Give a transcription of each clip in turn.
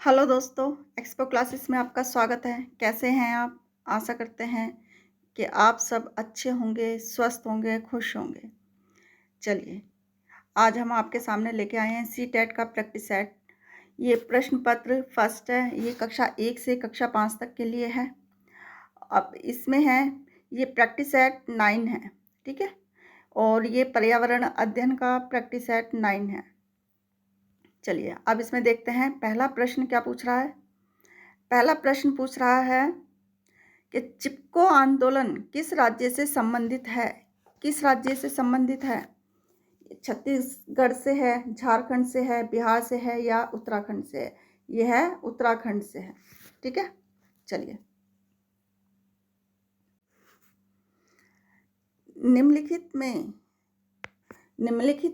Hello दोस्तों, expo classes में आपका स्वागत है। कैसे हैं आप? आशा करते हैं कि आप सब अच्छे होंगे, स्वस्थ होंगे, खुश होंगे। चलिए, आज हम आपके सामने लेके आए हैं सी-टेट का प्रैक्टिस सेट। ये प्रश्न पत्र फर्स्ट है, ये कक्षा 1 से कक्षा 5 तक के लिए है। अब इसमें है, ये प्रैक्टिस सेट 9 है, ठीक है? और ये पर्यावरण अध्ययन का प्रैक्टिस सेट 9 है। चलिए, अब इसमें देखते हैं पहला प्रश्न क्या पूछ रहा है। पहला प्रश्न पूछ रहा है कि चिपको आंदोलन किस राज्य से संबंधित है? किस राज्य से संबंधित है? छत्तीसगढ़ से है, झारखंड से है, बिहार से है या उत्तराखंड से है? ये है उत्तराखंड से है, ठीक है? चलिए, निम्नलिखित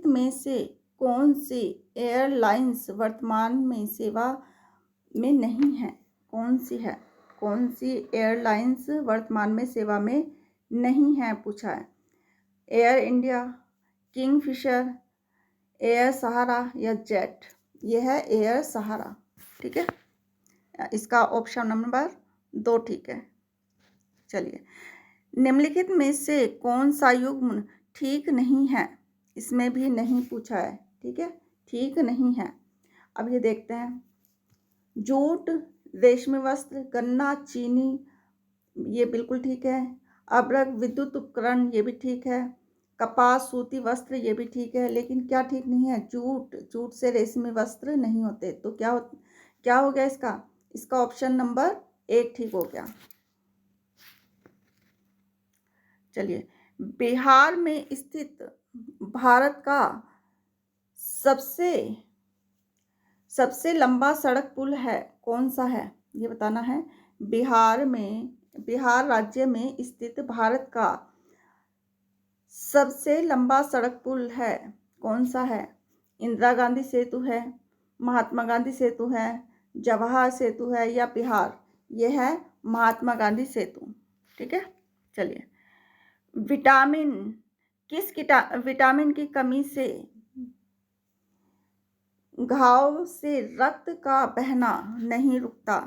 में से कौन सी एयरलाइंस वर्तमान में सेवा में नहीं है? कौन सी है? कौन सी एयरलाइंस वर्तमान में सेवा में नहीं है पूछा है। एयर इंडिया, किंगफिशर, एयर सहारा या जेट। यह है एयर सहारा, ठीक है? इसका ऑप्शन नंबर 2 ठीक है। चलिए, निम्नलिखित में से कौन सा युग्म ठीक नहीं है? इसमें भी नहीं पूछा है, ठीक है? ठीक नहीं है। अब ये देखते हैं, जूट, रेशमी वस्त्र, गन्ना, चीनी, ये बिल्कुल ठीक है। अभ्रक, विद्युत उपकरण, ये भी ठीक है। कपास, सूती वस्त्र, ये भी ठीक है। लेकिन क्या ठीक नहीं है? जूट से रेशमी वस्त्र नहीं होते। तो क्या हो गया इसका? इसका ऑप्शन नंबर 1 ठीक हो गया। चलिए, बिहार में स्थित भारत का सबसे लंबा सड़क पुल है, कौन सा है? ये बताना है। बिहार राज्य में स्थित भारत का सबसे लंबा सड़क पुल है, कौन सा है? इंदिरा गांधी सेतु है, महात्मा गांधी सेतु है, जवाहर सेतु है या बिहार? यह है महात्मा गांधी सेतु, ठीक है? चलिए, विटामिन की कमी से घाव से रक्त का बहना नहीं रुकता?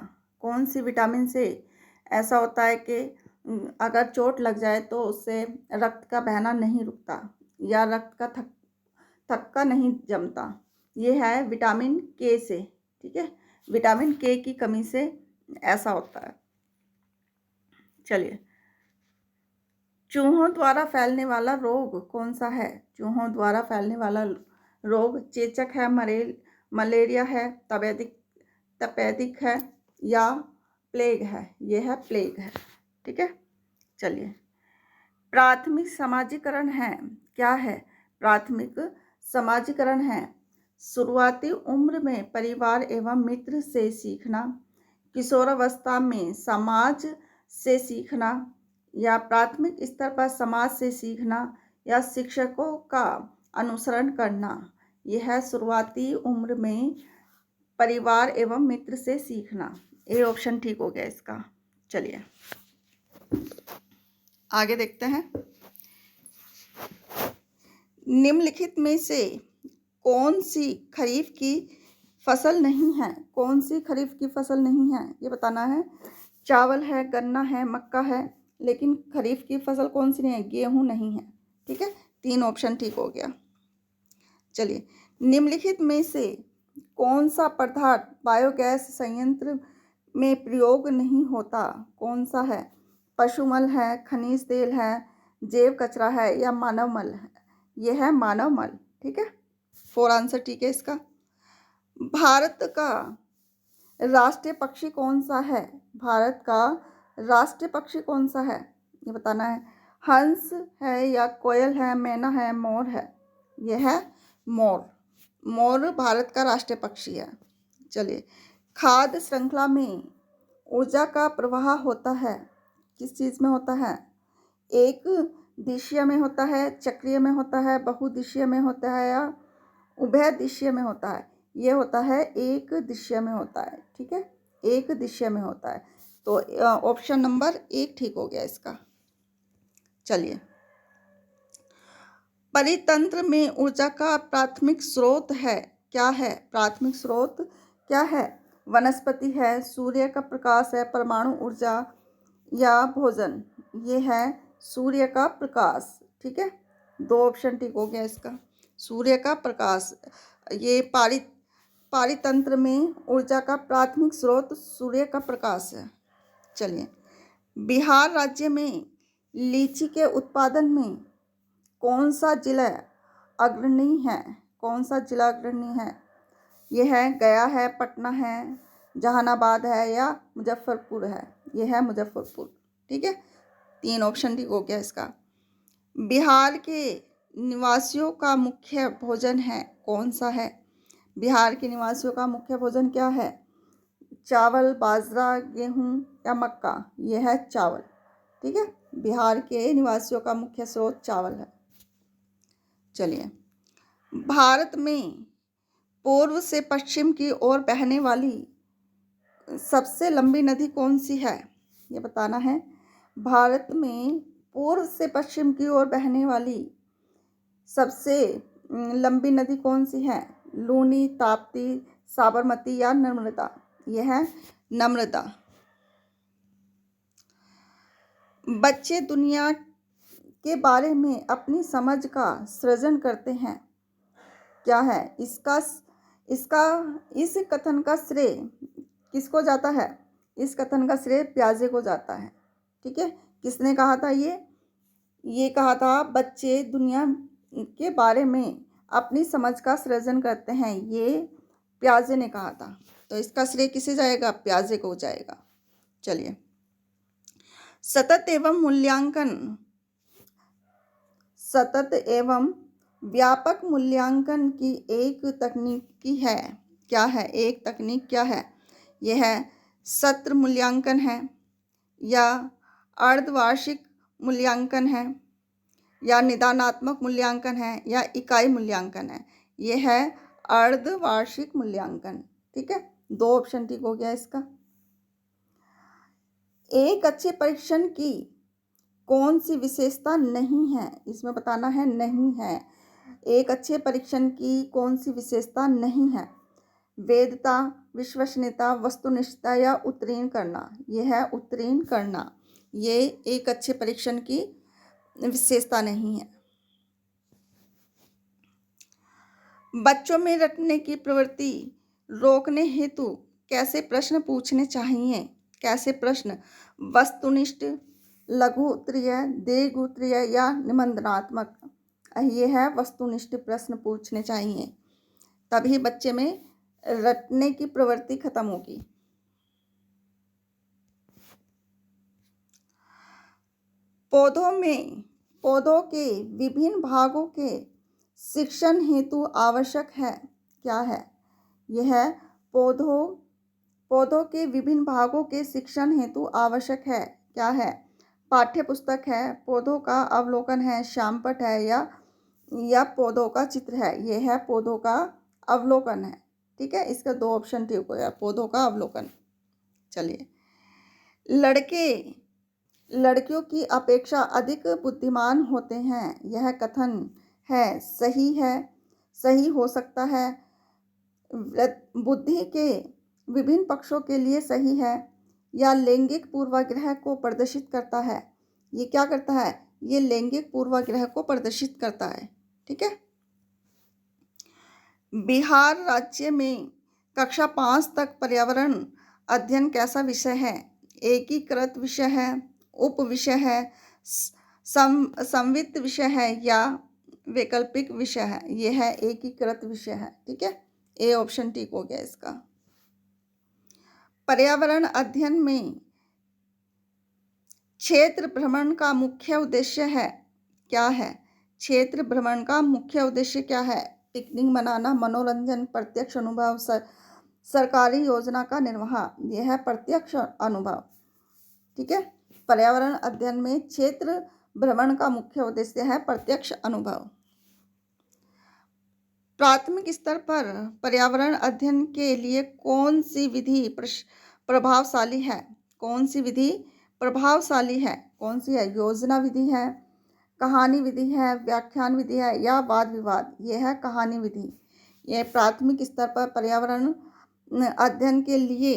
कौन सी विटामिन से ऐसा होता है कि अगर चोट लग जाए तो उससे रक्त का बहना नहीं रुकता या रक्त का थक्का नहीं जमता? ये है विटामिन के से, ठीक है? विटामिन के की कमी से ऐसा होता है। चलिए, चूहों द्वारा फैलने वाला रोग कौन सा है? चूहों द्वारा फैलने वाला रोग चेचक है, मलेरिया है, तपेदिक है या प्लेग है? यह है प्लेग है, ठीक है? चलिए, प्राथमिक समाजीकरण है, क्या है? प्राथमिक समाजीकरण है शुरुआती उम्र में परिवार एवं मित्र से सीखना, किशोरावस्था में समाज से सीखना या प्राथमिक स्तर पर समाज से सीखना या शिक्षकों का अनुसरण करना? यह है शुरुआती उम्र में परिवार एवं मित्र से सीखना। ये ऑप्शन ठीक हो गया इसका। चलिए, आगे देखते हैं, निम्नलिखित में से कौन सी खरीफ की फसल नहीं है? कौन सी खरीफ की फसल नहीं है ये बताना है। चावल है, गन्ना है, मक्का है, लेकिन खरीफ की फसल कौन सी नहीं है? गेहूं नहीं है, ठीक है? 3 ऑप्शन ठीक हो गया। चलिए, निम्नलिखित में से कौन सा पदार्थ बायोगैस संयंत्र में प्रयोग नहीं होता? कौन सा है? पशुमल है, खनिज तेल है, जैव कचरा है या मानव मल है? यह है मानव मल, ठीक है? 4 आंसर ठीक है इसका। भारत का राष्ट्रीय पक्षी कौन सा है? भारत का राष्ट्रीय पक्षी कौन सा है ये बताना है। हंस है या कोयल है, मैना है, मोर है? यह है मोर। मोर भारत का राष्ट्रीय पक्षी है। चलिए, खाद्य श्रृंखला में ऊर्जा का प्रवाह होता है, किस चीज़ में होता है? एक दिशीय में होता है, चक्रीय में होता है, बहुदिशीय में होता है या उभय दिशीय में होता है? ये होता है एक दिशीय में होता है, ठीक है? एक दिशीय में होता है। तो ऑप्शन नंबर 1 ठीक हो गया इसका। चलिए, परितंत्र में ऊर्जा का प्राथमिक स्रोत है, क्या है? प्राथमिक स्रोत क्या है? वनस्पति है, सूर्य का प्रकाश है, परमाणु ऊर्जा या भोजन? ये है सूर्य का प्रकाश। ठीक है, 2 ऑप्शन ठीक हो गया इसका। सूर्य का प्रकाश। ये पारितंत्र में ऊर्जा का प्राथमिक स्रोत सूर्य का प्रकाश है। चलिए, बिहार राज्य में लीची के उत्पादन में कौन सा जिला अग्रणी है? कौन सा जिला अग्रणी है? ये है गया है, पटना है, जहानाबाद है या मुजफ्फरपुर है? ये है मुजफ्फरपुर। ठीक है, 3 ऑप्शन ठीक हो गया इसका। बिहार के निवासियों का मुख्य भोजन है कौन सा है? बिहार के निवासियों का मुख्य भोजन क्या है? चावल, बाजरा, गेहूं या मक्का? ये है चावल। ठीक है, बिहार के निवासियों का मुख्य स्रोत चावल है। चलिए, भारत में पूर्व से पश्चिम की ओर बहने वाली सबसे लंबी नदी कौन सी है? ये बताना है। भारत में पूर्व से पश्चिम की ओर बहने वाली सबसे लंबी नदी कौन सी है? लूनी, ताप्ती, साबरमती या नर्मदा? यह है नर्मदा। बच्चे दुनिया के बारे में अपनी समझ का सृजन करते हैं, क्या है? इस कथन का श्रेय किसको जाता है? इस कथन का श्रेय प्याजे को जाता है। ठीक है, किसने कहा था ये कहा था बच्चे दुनिया के बारे में अपनी समझ का सृजन करते हैं, ये प्याजे ने कहा था। तो इसका श्रेय किसे जाएगा? प्याजे को जाएगा। चलिए, सतत एवं व्यापक मूल्यांकन की एक तकनीक है, क्या है? एक तकनीक क्या है? यह है सत्र मूल्यांकन है या अर्धवार्षिक मूल्यांकन है या निदानात्मक मूल्यांकन है या इकाई मूल्यांकन है? यह है अर्धवार्षिक मूल्यांकन। ठीक है, 2 ऑप्शन ठीक हो गया इसका। एक अच्छे परीक्षण की कौन सी विशेषता नहीं है? इसमें बताना है नहीं है। एक अच्छे परीक्षण की कौन सी विशेषता नहीं है? वैधता, विश्वसनीयता, वस्तुनिष्ठता या उत्तीर्ण करना? यह है उत्तीर्ण करना। ये एक अच्छे परीक्षण की विशेषता नहीं है। बच्चों में रटने की प्रवृत्ति रोकने हेतु कैसे प्रश्न पूछने चाहिए? कैसे प्रश्न? वस्तुनिष्ठ, लघु उत्तरीय, दीर्घ उत्तरीय या निबंधनात्मक? ये है वस्तुनिष्ठ प्रश्न पूछने चाहिए, तभी बच्चे में रटने की प्रवृत्ति खत्म होगी। पौधों के विभिन्न भागों के शिक्षण हेतु आवश्यक है, क्या है? यह है पौधों के विभिन्न भागों के शिक्षण हेतु आवश्यक है, क्या है? पाठ्य पुस्तक है, पौधों का अवलोकन है, श्यामपट्ट है या पौधों का चित्र है? यह है पौधों का अवलोकन है। ठीक है, इसका 2 ऑप्शन ठीक हो गया, पौधों का अवलोकन। चलिए, लड़कियों की अपेक्षा अधिक बुद्धिमान होते हैं, यह कथन है सही हो सकता है, बुद्धि के विभिन्न पक्षों के लिए सही है या लैंगिक पूर्वाग्रह को प्रदर्शित करता है? ये क्या करता है? ये लैंगिक पूर्वाग्रह को प्रदर्शित करता है। ठीक है, बिहार राज्य में कक्षा 5 तक पर्यावरण अध्ययन कैसा विषय है? एकीकृत विषय है, उप विषय है, संवित विषय है या वैकल्पिक विषय है? यह है एकीकृत विषय है। ठीक है, ए ऑप्शन ठीक हो गया इसका। पर्यावरण अध्ययन में क्षेत्र भ्रमण का मुख्य उद्देश्य है, क्या है? क्षेत्र भ्रमण का मुख्य उद्देश्य क्या है? पिकनिक मनाना, मनोरंजन, प्रत्यक्ष अनुभव, सरकारी योजना का निर्वाह? यह है प्रत्यक्ष अनुभव। ठीक है, पर्यावरण अध्ययन में क्षेत्र भ्रमण का मुख्य उद्देश्य है प्रत्यक्ष अनुभव। प्राथमिक स्तर पर पर्यावरण अध्ययन के लिए कौन सी विधि प्रभावशाली है? कौन सी विधि प्रभावशाली है? कौन सी है? योजना विधि है, कहानी विधि है, व्याख्यान विधि है या वाद विवाद? यह है कहानी विधि। यह प्राथमिक स्तर पर पर्यावरण अध्ययन के लिए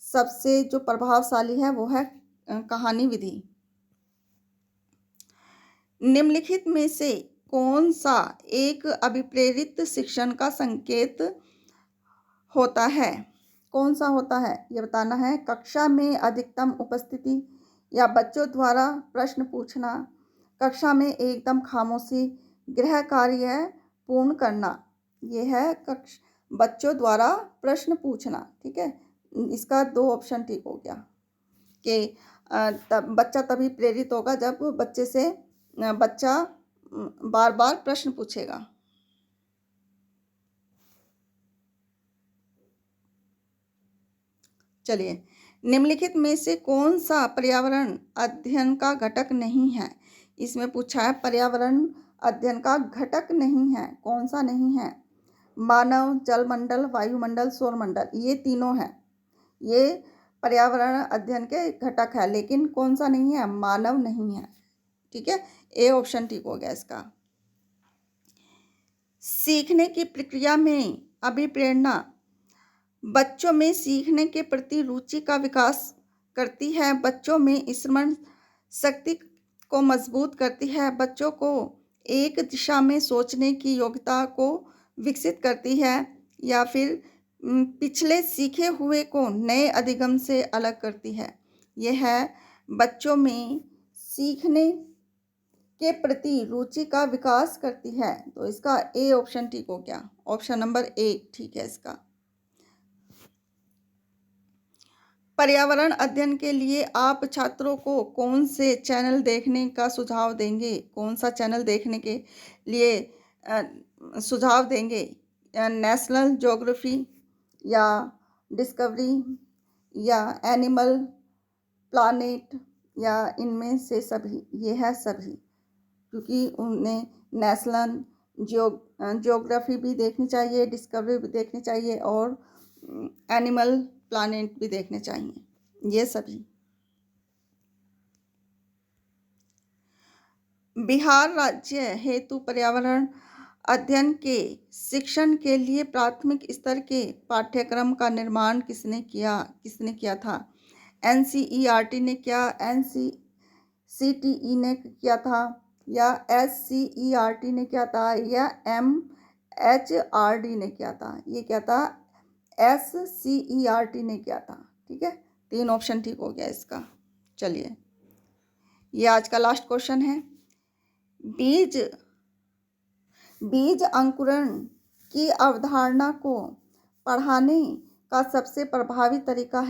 सबसे जो प्रभावशाली है वो है कहानी विधि। निम्नलिखित में से कौन सा एक अभिप्रेरित शिक्षण का संकेत होता है? कौन सा होता है ये बताना है। कक्षा में अधिकतम उपस्थिति या बच्चों द्वारा प्रश्न पूछना, कक्षा में एकदम खामोशी, गृह कार्य पूर्ण करना। ये है बच्चों द्वारा प्रश्न पूछना। ठीक है, इसका 2 ऑप्शन ठीक हो गया कि तब बच्चा तभी प्रेरित होगा जब बच्चे से बच्चा बार बार प्रश्न पूछेगा। चलिए, निम्नलिखित में से कौन सा पर्यावरण अध्ययन का घटक नहीं है? इसमें पूछा है पर्यावरण अध्ययन का घटक नहीं है, कौन सा नहीं है? मानव, जलमंडल, वायुमंडल, सौरमंडल, ये तीनों हैं। ये पर्यावरण अध्ययन के घटक है, लेकिन कौन सा नहीं है? मानव नहीं है। ठीक है, ए ऑप्शन ठीक हो गया इसका। सीखने की प्रक्रिया में अभिप्रेरणा बच्चों में सीखने के प्रति रुचि का विकास करती है, बच्चों में स्मरण शक्ति को मजबूत करती है, बच्चों को एक दिशा में सोचने की योग्यता को विकसित करती है, या फिर पिछले सीखे हुए को नए अधिगम से अलग करती है। यह है बच्चों में सीखने के प्रति रुचि का विकास करती है। तो इसका ए ऑप्शन ठीक हो गया, ऑप्शन नंबर 1 ठीक है इसका। पर्यावरण अध्ययन के लिए आप छात्रों को कौन से चैनल देखने का सुझाव देंगे? कौन सा चैनल देखने के लिए सुझाव देंगे? नेशनल ज्योग्राफी या डिस्कवरी या एनिमल प्लानेट या इनमें से सभी? ये है सभी, क्योंकि उन्हें नेशनल ज्योग्राफी भी देखनी चाहिए, डिस्कवरी भी देखनी चाहिए और एनिमल प्लानेट भी देखने चाहिए, ये सभी। बिहार राज्य हेतु पर्यावरण अध्ययन के शिक्षण के लिए प्राथमिक स्तर के पाठ्यक्रम का निर्माण किसने किया था? NCERT ने क्या, NCTE ने किया था, या SCERT ने किया था, या MHRD ने किया था? ये क्या था? SCERT ने किया था। ठीक है, 3 ऑप्शन ठीक हो गया इसका। चलिए, ये आज का लास्ट क्वेश्चन है। बीज अंकुरण की अवधारणा को पढ़ाने का सबसे प्रभावी तरीका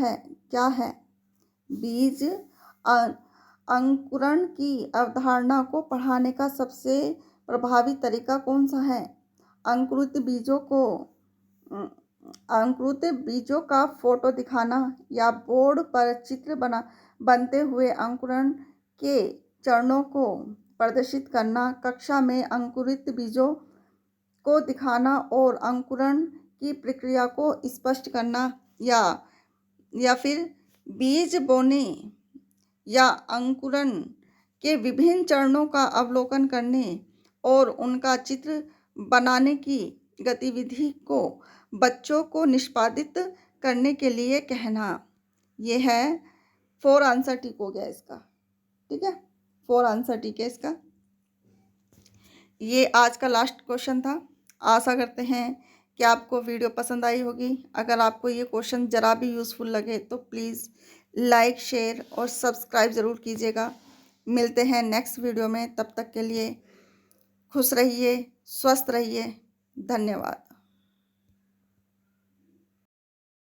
क्या है? बीज अंकुरण की अवधारणा को पढ़ाने का सबसे प्रभावी तरीका कौन सा है? अंकुरित बीजों का फोटो दिखाना, या बोर्ड पर चित्र बनते हुए अंकुरण के चरणों को प्रदर्शित करना, कक्षा में अंकुरित बीजों को दिखाना और अंकुरण की प्रक्रिया को स्पष्ट करना, या फिर बीज बोने या अंकुरण के विभिन्न चरणों का अवलोकन करने और उनका चित्र बनाने की गतिविधि को बच्चों को निष्पादित करने के लिए कहना। ये है 4 आंसर ठीक हो गया इसका। ठीक है, 4 आंसर ठीक है इसका। ये आज का लास्ट क्वेश्चन था। आशा करते हैं कि आपको वीडियो पसंद आई होगी। अगर आपको ये क्वेश्चन ज़रा भी यूज़फुल लगे तो प्लीज़ लाइक, शेयर और सब्सक्राइब ज़रूर कीजिएगा। मिलते हैं नेक्स्ट वीडियो में, तब तक के लिए खुश रहिए, स्वस्थ रहिए। धन्यवाद।